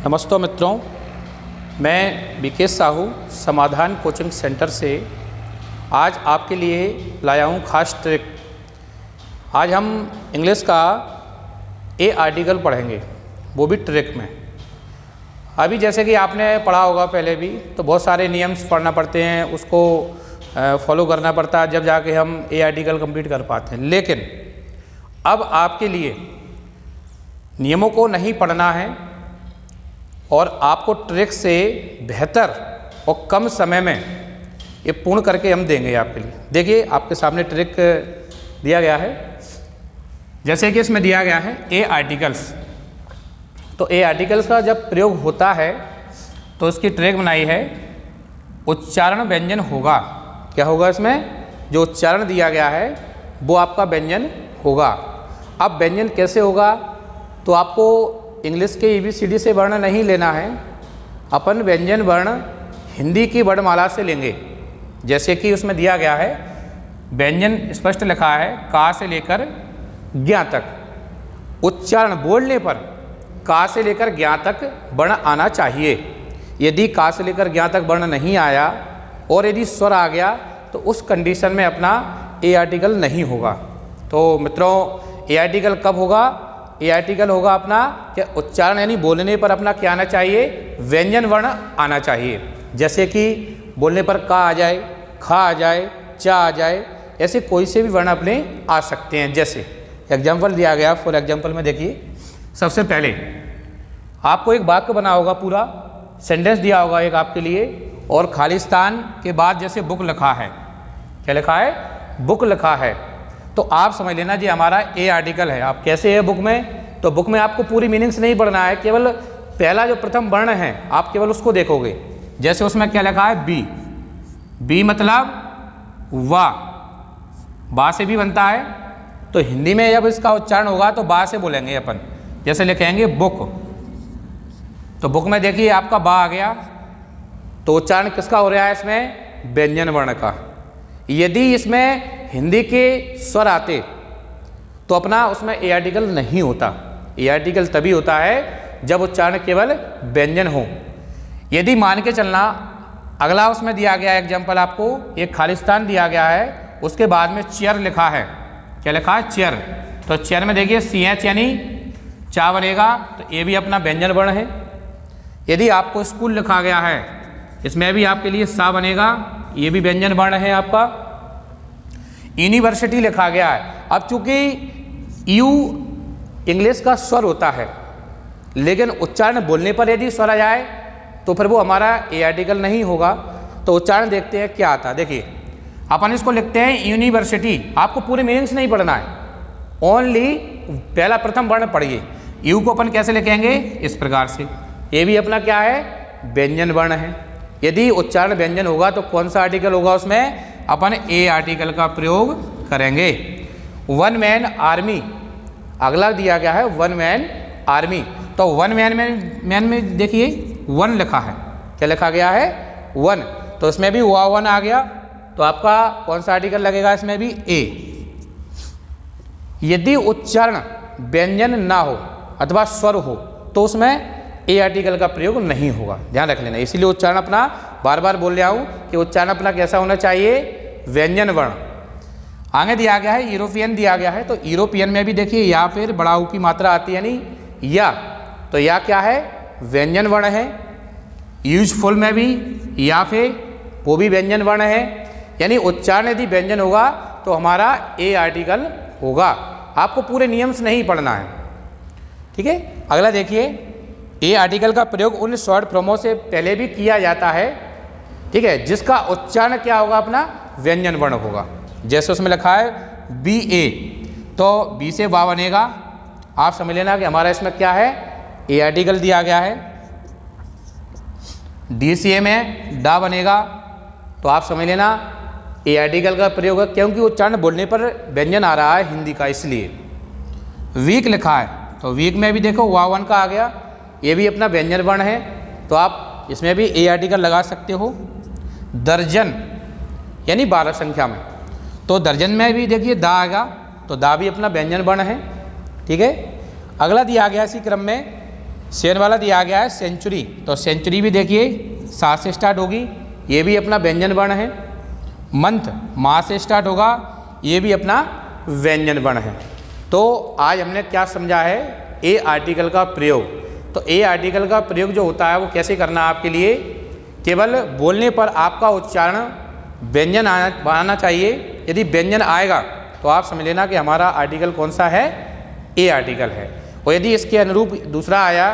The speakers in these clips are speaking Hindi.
नमस्ते मित्रों, मैं विकेश साहू समाधान कोचिंग सेंटर से आज आपके लिए लाया हूँ खास ट्रिक। आज हम इंग्लिश का ए आर्टिकल पढ़ेंगे, वो भी ट्रिक में। अभी जैसे कि आपने पढ़ा होगा पहले भी, तो बहुत सारे नियम्स पढ़ना पड़ते हैं, उसको फॉलो करना पड़ता है, जब जाके हम ए आर्टिकल कंप्लीट कर पाते हैं। लेकिन अब आपके लिए नियमों को नहीं पढ़ना है और आपको ट्रिक से बेहतर और कम समय में ये पूर्ण करके हम देंगे आपके लिए। देखिए, आपके सामने ट्रिक दिया गया है। जैसे कि इसमें दिया गया है ए आर्टिकल्स। तो ए आर्टिकल्स का जब प्रयोग होता है तो इसकी ट्रिक बनाई है, उच्चारण व्यंजन होगा। क्या होगा? इसमें जो उच्चारण दिया गया है वो आपका व्यंजन होगा। अब व्यंजन कैसे होगा? तो आपको इंग्लिश के ABCD से वर्ण नहीं लेना है, अपन व्यंजन वर्ण हिंदी की वर्णमाला से लेंगे। जैसे कि उसमें दिया गया है, व्यंजन स्पष्ट लिखा है का से लेकर ज्ञ तक। उच्चारण बोलने पर का से लेकर ज्ञ तक वर्ण आना चाहिए। यदि का से लेकर ज्ञ तक वर्ण नहीं आया और यदि स्वर आ गया तो उस कंडीशन में अपना ए आर्टिकल नहीं होगा। तो मित्रों, ए आर्टिकल कब होगा? ए आर्टिकल होगा अपना क्या? उच्चारण यानी बोलने पर अपना क्या आना चाहिए? व्यंजन वर्ण आना चाहिए। जैसे कि बोलने पर का आ जाए, खा आ जाए, चा आ जाए, ऐसे कोई से भी वर्ण अपने आ सकते हैं। जैसे एग्जाम्पल दिया गया, फॉर एग्जाम्पल में देखिए, सबसे पहले आपको एक वाक्य बना होगा, पूरा सेंटेंस दिया होगा एक आपके लिए, और खालिस्तान के बाद जैसे बुक लिखा है। क्या लिखा है? बुक लिखा है। तो आप समझ लेना जी हमारा ए आर्टिकल है। आप कैसे है बुक में? तो बुक में आपको पूरी मीनिंग्स नहीं पढ़ना है, केवल पहला जो प्रथम वर्ण है आप केवल उसको देखोगे। जैसे उसमें क्या लिखा है? बी। बी मतलब वाह से भी बनता है। तो हिंदी में जब इसका उच्चारण होगा तो बा से बोलेंगे अपन। जैसे लिखेंगे बुक, तो बुक में देखिए आपका बा आ गया, तो उच्चारण किसका हो रहा है इसमें? व्यंजन वर्ण का। यदि इसमें हिंदी के स्वर आते तो अपना उसमें ए आर्टिकल नहीं होता। ए आर्टिकल तभी होता है जब उच्चारण केवल व्यंजन हो। यदि मान के चलना, अगला उसमें दिया गया एग्जाम्पल आपको, एक खालिस्तान दिया गया है, उसके बाद में चेयर लिखा है। क्या लिखा है? चेयर। तो चेयर में देखिए CH यानी चा बनेगा, तो ये भी अपना व्यंजन वर्ण है। यदि आपको स्कूल लिखा गया है, इसमें भी आपके लिए सा बनेगा, ये भी व्यंजन वर्ण है आपका। यूनिवर्सिटी लिखा गया है, अब चूंकि यू इंग्लिश का स्वर होता है, लेकिन उच्चारण बोलने पर यदि स्वर आ जाए तो फिर वो हमारा ए आर्टिकल नहीं होगा। तो उच्चारण देखते हैं क्या आता है। देखिए, अपन इसको लिखते हैं यूनिवर्सिटी। आपको पूरे मीनिंग्स नहीं पढ़ना है, ओनली पहला प्रथम वर्ण पढ़िए। यू को अपन कैसे लिखेंगे? इस प्रकार से। ये भी अपना क्या है? व्यंजन वर्ण है। यदि उच्चारण व्यंजन होगा तो कौन सा आर्टिकल होगा उसमें? अपन ए आर्टिकल का प्रयोग करेंगे। वन मैन आर्मी, अगला दिया गया है वन मैन आर्मी। तो वन मैन में देखिए वन लिखा है। क्या लिखा गया है? वन। तो इसमें भी वन आ गया, तो आपका कौन सा आर्टिकल लगेगा इसमें भी? ए। यदि उच्चारण व्यंजन ना हो अथवा स्वर हो तो उसमें ए आर्टिकल का प्रयोग नहीं होगा, ध्यान रख लेना। इसीलिए उच्चारण अपना बार बार बोल रहा हूँ कि उच्चारण अपना कैसा होना चाहिए? व्यंजन वर्ण। आगे दिया गया है यूरोपियन दिया गया है, तो यूरोपियन में भी देखिए या फिर बड़ा ऊ की मात्रा आती है, यानी या। तो या क्या है? व्यंजन वर्ण है। यूजफुल में भी या फिर वो भी व्यंजन वर्ण है। यानी उच्चारण यदि व्यंजन होगा तो हमारा ए आर्टिकल होगा। आपको पूरे नियम्स नहीं पढ़ना है, ठीक है। अगला देखिए, ए आर्टिकल का प्रयोग उन शॉर्ट फॉर्मों से पहले भी किया जाता है, ठीक है, जिसका उच्चारण क्या होगा? अपना व्यंजन वर्ण होगा। जैसे उसमें लिखा है BA, तो बी से बा बनेगा। आप समझ लेना कि हमारा इसमें क्या है? ए आर्टिकल दिया गया है। DCA में डा बनेगा, तो आप समझ लेना ए आर्टिकल का प्रयोग है, क्योंकि उच्चारण बोलने पर व्यंजन आ रहा है हिंदी का, इसलिए। वीक लिखा है, तो वीक में भी देखो वावन का आ गया, ये भी अपना व्यंजन वर्ण है, तो आप इसमें भी ए आर्टिकल लगा सकते हो। दर्जन यानी 12 संख्या में, तो दर्जन में भी देखिए दा आएगा, तो दा भी अपना व्यंजन वर्ण है, ठीक है। अगला दिया गया इसी क्रम में सेन वाला दिया गया है सेंचुरी, तो सेंचुरी भी देखिए सा से स्टार्ट होगी, ये भी अपना व्यंजन वर्ण है। मंथ माह से स्टार्ट होगा, ये भी अपना व्यंजन वर्ण है। तो आज हमने क्या समझा है, ए आर्टिकल का प्रयोग। तो ए आर्टिकल का प्रयोग जो होता है वो कैसे करना है आपके लिए, केवल बोलने पर आपका उच्चारण व्यंजन आना चाहिए। यदि व्यंजन आएगा तो आप समझ लेना कि हमारा आर्टिकल कौन सा है, ए आर्टिकल है। और यदि इसके अनुरूप दूसरा आया,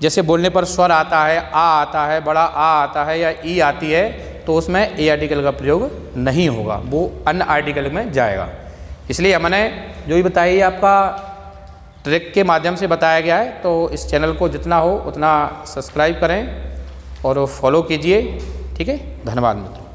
जैसे बोलने पर स्वर आता है, आ आता है, बड़ा आ आता है या ई आती है, तो उसमें ए आर्टिकल का प्रयोग नहीं होगा, वो अन्य आर्टिकल में जाएगा। इसलिए हमने जो भी बताया ये आपका ट्रिक के माध्यम से बताया गया है। तो इस चैनल को जितना हो उतना सब्सक्राइब करें और फॉलो कीजिए। ठीक है, धन्यवाद मित्रों।